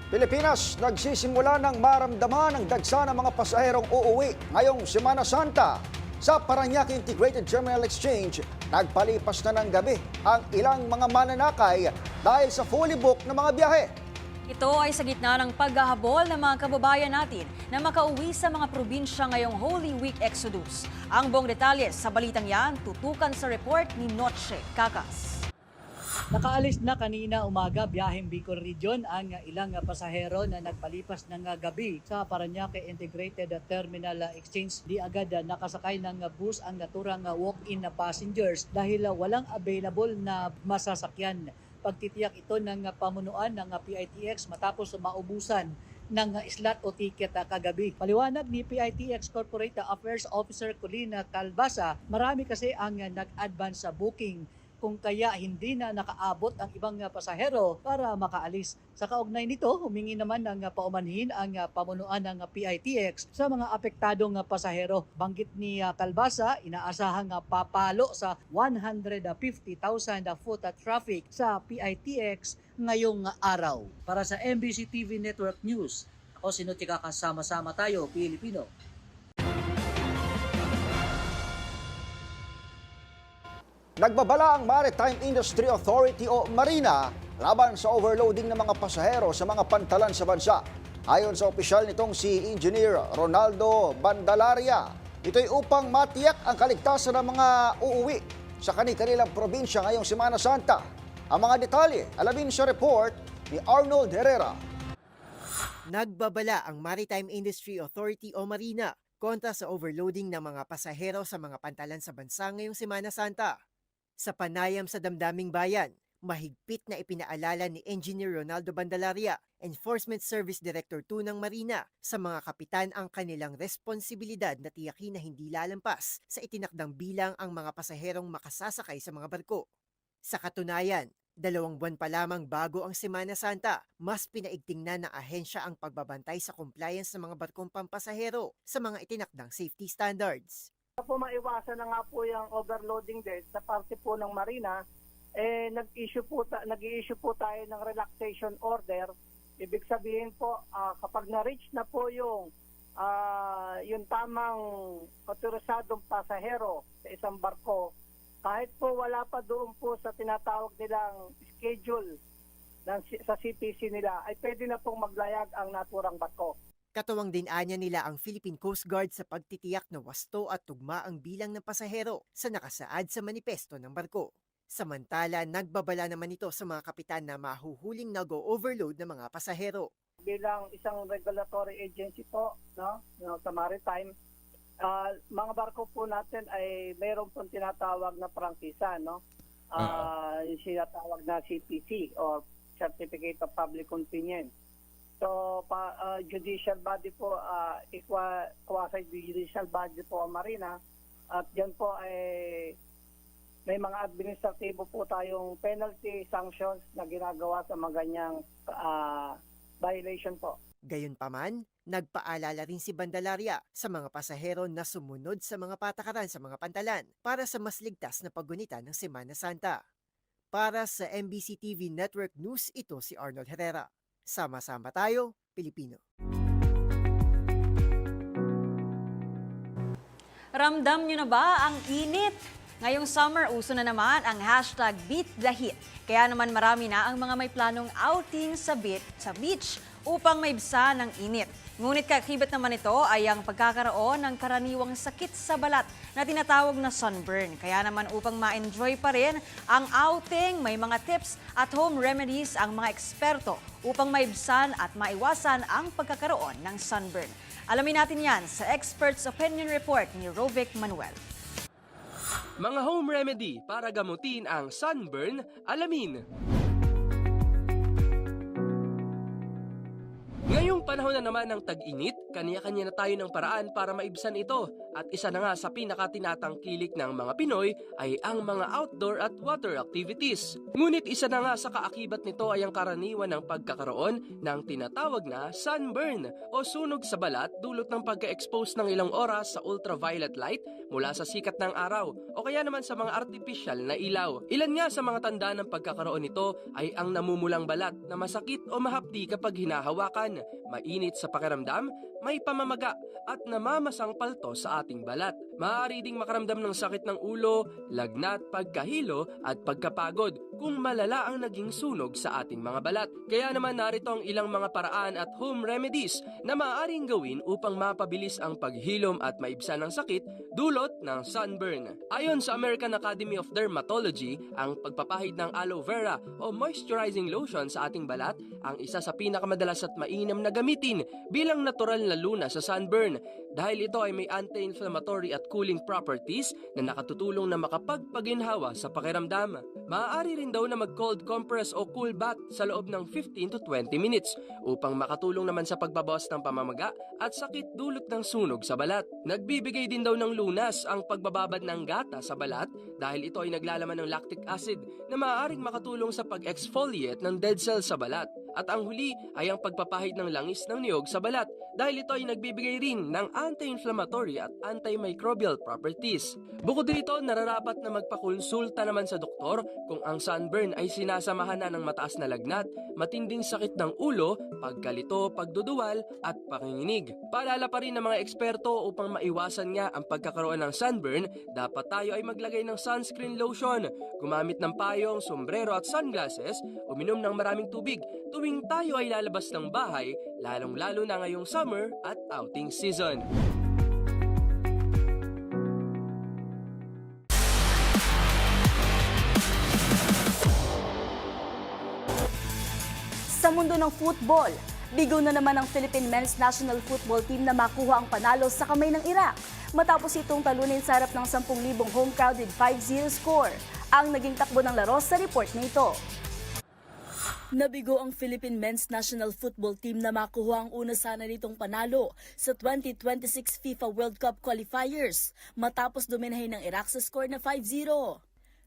Pilipinas nagsisimula ng maramdaman ang dagsa ng mga pasaherong uuwi ngayong Semana Santa. Sa Parañaque Integrated Terminal Exchange, nagpalipas na ng gabi ang ilang mga mananakay dahil sa fully booked na mga biyahe. Ito ay sa gitna ng paghahabol ng mga kababayan natin na makauwi sa mga probinsya ngayong Holy Week Exodus. Ang buong detalye sa balitang yan, tutukan sa report ni Noche Cacas. Nakaalis na kanina umaga biyaheng Bicol Region ang ilang pasahero na nagpalipas ng gabi sa Parañaque Integrated Terminal Exchange. Di agad nakasakay ng bus ang naturang walk-in na passengers dahil walang available na masasakyan. Pagtitiyak ito ng pamunuan ng PITX matapos maubusan ng slot o ticket kagabi. Paliwanag ni PITX Corporate Affairs Officer Colina Calbasa, marami kasi ang nag-advance sa booking kung kaya hindi na nakaabot ang ibang pasahero para makaalis. Sa kaugnay nito, humingi naman ng paumanhin ang pamunuan ng PITX sa mga apektadong pasahero. Banggit ni Calbasa, inaasahang papalo sa 150,000 foot traffic sa PITX ngayong araw. Para sa MBC TV Network News, ako si Noche Cacas, sama-sama tayo, Pilipino. Nagbabala ang Maritime Industry Authority o Marina laban sa overloading ng mga pasahero sa mga pantalan sa bansa. Ayon sa opisyal nitong si Engineer Ronaldo Bandalaria, ito'y upang matiyak ang kaligtasan ng mga uuwi sa kanilang probinsya ngayong Semana Santa. Ang mga detalye, alamin sa report ni Arnold Herrera. Nagbabala ang Maritime Industry Authority o Marina kontra sa overloading ng mga pasahero sa mga pantalan sa bansa ngayong Semana Santa. Sa panayam sa damdaming bayan, mahigpit na ipinaalala ni Engineer Ronaldo Bandalaria, Enforcement Service Director 2 ng Marina, sa mga kapitan ang kanilang responsibilidad na tiyakin na hindi lalampas sa itinakdang bilang ang mga pasaherong makasasakay sa mga barko. Sa katunayan, 2 buwan pa lamang bago ang Semana Santa, mas pinaigting na ng ahensya ang pagbabantay sa compliance ng mga barkong pampasahero sa mga itinakdang safety standards. Para po maiwasan na nga po yung overloading din sa parte po ng Marina, nag-issue po tayo ng relaxation order. Ibig sabihin po, kapag na-reach na po yung tamang otorisadong pasahero sa isang barko, kahit po wala pa doon po sa tinatawag nilang schedule sa CPC nila, ay pwede na pong maglayag ang naturang barko. Katuwang din anya nila ang Philippine Coast Guard sa pagtitiyak na wasto at tugma ang bilang ng pasahero sa nakasaad sa manipesto ng barko. Samantala, nagbabala naman ito sa mga kapitan na mahuhuling nag-overload ng mga pasahero. Bilang isang regulatory agency po, sa Maritime, mga barko po natin ay mayroon pong tinatawag na prangkisa, yung sinatawag na CPC or Certificate of Public Convenience. So, judicial body po, quasi-judicial body po ang Marina, at dyan po ay may mga administratibo po tayong penalty sanctions na ginagawa sa mga ganyang violation po. Gayunpaman, nagpaalala rin si Bandalaria sa mga pasahero na sumunod sa mga patakaran sa mga pantalan para sa mas ligtas na paggunita ng Semana Santa. Para sa MBC TV Network News, ito si Arnold Herrera. Sama-sama tayo, Pilipino. Ramdam nyo na ba ang init? Ngayong summer, uso na naman ang hashtag #BeatTheHeat. Kaya naman marami na ang mga may planong outing sa beach upang maibsa ng init. Ngunit kakibat naman ito ay ang pagkakaroon ng karaniwang sakit sa balat na tinatawag na sunburn. Kaya naman upang ma-enjoy pa rin ang outing, may mga tips at home remedies ang mga eksperto upang maibsan at maiwasan ang pagkakaroon ng sunburn. Alamin natin yan sa Expert's Opinion Report ni Rovic Manuel. Mga home remedy para gamutin ang sunburn, alamin. Ngayong panahon na naman ng tag-init, kanya-kanya na tayo ng paraan para maibsan ito. At isa na nga sa pinakatinatangkilik ng mga Pinoy ay ang mga outdoor at water activities. Ngunit isa na nga sa kaakibat nito ay ang karaniwan ng pagkakaroon ng tinatawag na sunburn o sunog sa balat dulot ng pagka-expose ng ilang oras sa ultraviolet light mula sa sikat ng araw o kaya naman sa mga artificial na ilaw. Ilan nga sa mga tanda ng pagkakaroon nito ay ang namumulang balat na masakit o mahapdi kapag hinahawakan, mainit sa pakiramdam, may pamamaga at namamasang palto sa ating balat. Maaari ding makaramdam ng sakit ng ulo, lagnat, pagkahilo at pagkapagod kung malala ang naging sunog sa ating mga balat. Kaya naman narito ang ilang mga paraan at home remedies na maaaring gawin upang mapabilis ang paghilom at maibsan ng sakit dulot ng sunburn. Ayon sa American Academy of Dermatology, ang pagpapahid ng aloe vera o moisturizing lotion sa ating balat ang isa sa pinakamadalas at mainam na gamitin bilang natural na luna sa sunburn dahil ito ay may anti-inflammatory at cooling properties na nakatutulong na makapagpaginhawa sa pakiramdam. Maaari rin daw na mag-cold compress o cool bath sa loob ng 15 to 20 minutes upang makatulong naman sa pagbabawas ng pamamaga at sakit dulot ng sunog sa balat. Nagbibigay din daw ng lunas ang pagbababad ng gata sa balat dahil ito ay naglalaman ng lactic acid na maaaring makatulong sa pag-exfoliate ng dead cells sa balat. At ang huli ay ang pagpapahid ng langis ng niyog sa balat dahil ito ay nagbibigay rin ng anti-inflammatory at antimicrobial properties. Bukod dito, nararapat na magpakonsulta naman sa doktor kung ang sunburn ay sinasamahan na ng mataas na lagnat, matinding sakit ng ulo, pagkalito, pagduduwal at panginginig. Paalala pa rin ng mga eksperto upang maiwasan nga ang pagkakaroon ng sunburn, dapat tayo ay maglagay ng sunscreen lotion, gumamit ng payong, sombrero at sunglasses, uminom ng maraming tubig tuwing tayo ay lalabas ng bahay, lalong-lalo na ngayong summer at outing season. Sa mundo ng football, bigo na naman ang Philippine Men's National Football Team na makuha ang panalo sa kamay ng Iraq matapos itong talunin sa harap ng 10,000 home crowd with 5-0 score. Ang naging takbo ng laro sa report na ito. Nabigo ang Philippine Men's National Football Team na makuha ang una sana nitong panalo sa 2026 FIFA World Cup qualifiers matapos dominahin ng Iraq sa score na 5-0.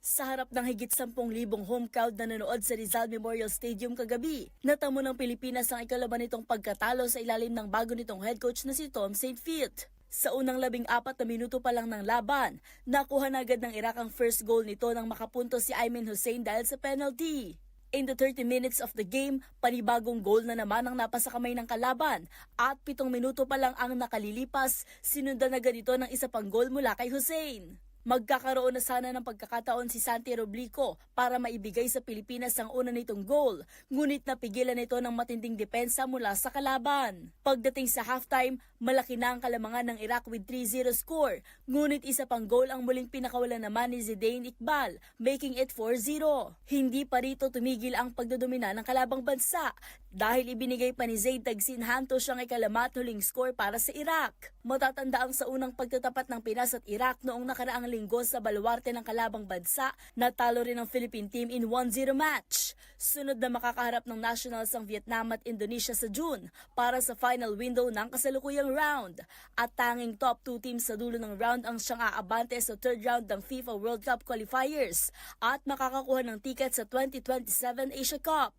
Sa harap ng higit 10,000 home crowd na nanood sa Rizal Memorial Stadium kagabi, natamo ng Pilipinas ang ikalaban nitong pagkatalo sa ilalim ng bago nitong head coach na si Tom St. Fit. Sa unang 14 na minuto pa lang ng laban, nakuha na agad ng Iraq ang first goal nito nang makapunto si Ayman Hussein dahil sa penalty. In the 30 minutes of the game, panibagong goal na naman ang napasa kamay ng kalaban at 7 minuto pa lang ang nakalilipas, sinundan agad ito ng isa pang goal mula kay Hussein. Magkakaroon na sana ng pagkakataon si Santi Roblico para maibigay sa Pilipinas ang una nitong goal, ngunit napigilan ito ng matinding depensa mula sa kalaban. Pagdating sa halftime, malaki na ang kalamangan ng Iraq with 3-0 score, ngunit isa pang goal ang muling pinakawalan naman ni Zidane Iqbal, making it 4-0. Hindi pa rito tumigil ang pagdodomina ng kalabang bansa dahil ibinigay pa ni Zaid Tagsinhanto siyang ikalamat huling score para sa Iraq. Matatanda ang sa unang pagtatapat ng Pinas at Iraq noong nakaraang linggo sa baluarte ng kalabang bansa, natalo rin ang Philippine team in 1-0 match. Sunod na makakaharap ng nationals ang Vietnam at Indonesia sa June para sa final window ng kasalukuyang round. At tanging top 2 teams sa dulo ng round ang siyang aabante sa third round ng FIFA World Cup qualifiers at makakakuha ng ticket sa 2027 Asia Cup.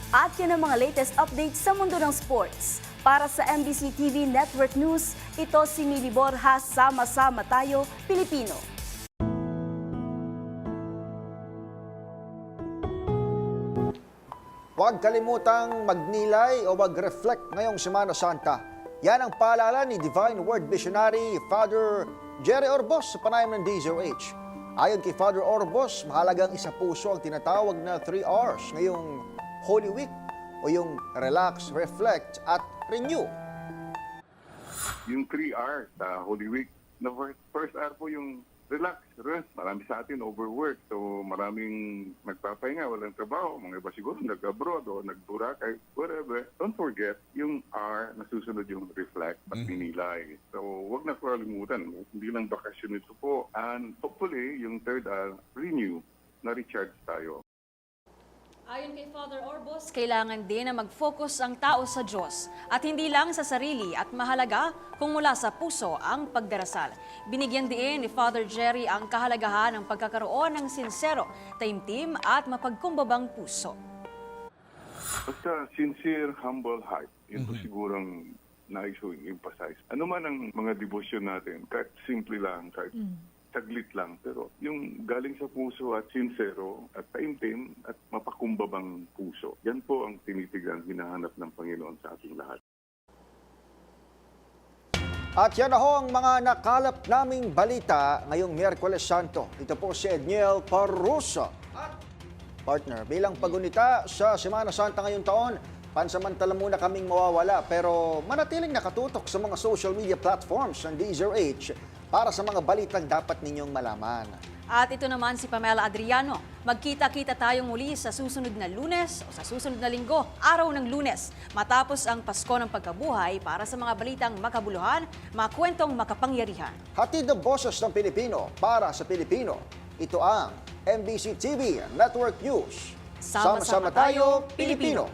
At yan ang mga latest updates sa mundo ng sports. Para sa MBC TV Network News, ito si Mili Borja, Sama-sama Tayo, Pilipino. Huwag kalimutang magnilay o mag-reflect ngayong Semana Santa. Yan ang paalala ni Divine Word Missionary Father Jerry Orbos sa panayam ng DZRH. Ayon kay Father Orbos, mahalagang isa puso ang tinatawag na 3 R's ngayong Holy Week o yung relax, reflect at renew. Yung 3 R's sa Holy Week, the first R po yung relax, rest. Marami sa atin overwork. So maraming nagpapahinga, walang trabaho. Mga iba siguro nag-abroad o nag-Boracay, whatever. Don't forget yung R na susunod yung reflect at pinilay. So wag na kalimutan. Hindi lang bakasyon ito po. And hopefully yung third R, renew, na recharge tayo. Ayon kay Father Orbos, kailangan din na mag-focus ang tao sa Diyos at hindi lang sa sarili at mahalaga kung mula sa puso ang pagdarasal. Binigyan din ni Father Jerry ang kahalagahan ng pagkakaroon ng sincero, taimtim at mapagkumbabang puso. Basta sincere, humble heart. Yun po sigurang nais ko emphasize. Ano man ang mga devotion natin, kahit simple lang, kahit saglit lang, pero yung galing sa puso at sincero at taimtim at mapakumbabang puso. Yan po ang tinitigan, hinahanap ng Panginoon sa ating lahat. At yan na ho ang mga nakalap naming balita ngayong Miyerkules Santo. Ito po si Edniel Parruso. At partner, bilang pagunita sa Semana Santa ngayong taon, pansamantala muna kaming mawawala pero manatiling nakatutok sa mga social media platforms ng DZRH para sa mga balitang dapat ninyong malaman. At ito naman si Pamela Adriano. Magkita-kita tayong muli sa susunod na Lunes o sa susunod na Linggo, araw ng Lunes, matapos ang Pasko ng Pagkabuhay para sa mga balitang makabuluhan, mga kwentong makapangyarihan. Hatid ng boses ng Pilipino para sa Pilipino. Ito ang MBC TV Network News. Sama-sama tayo, Pilipino.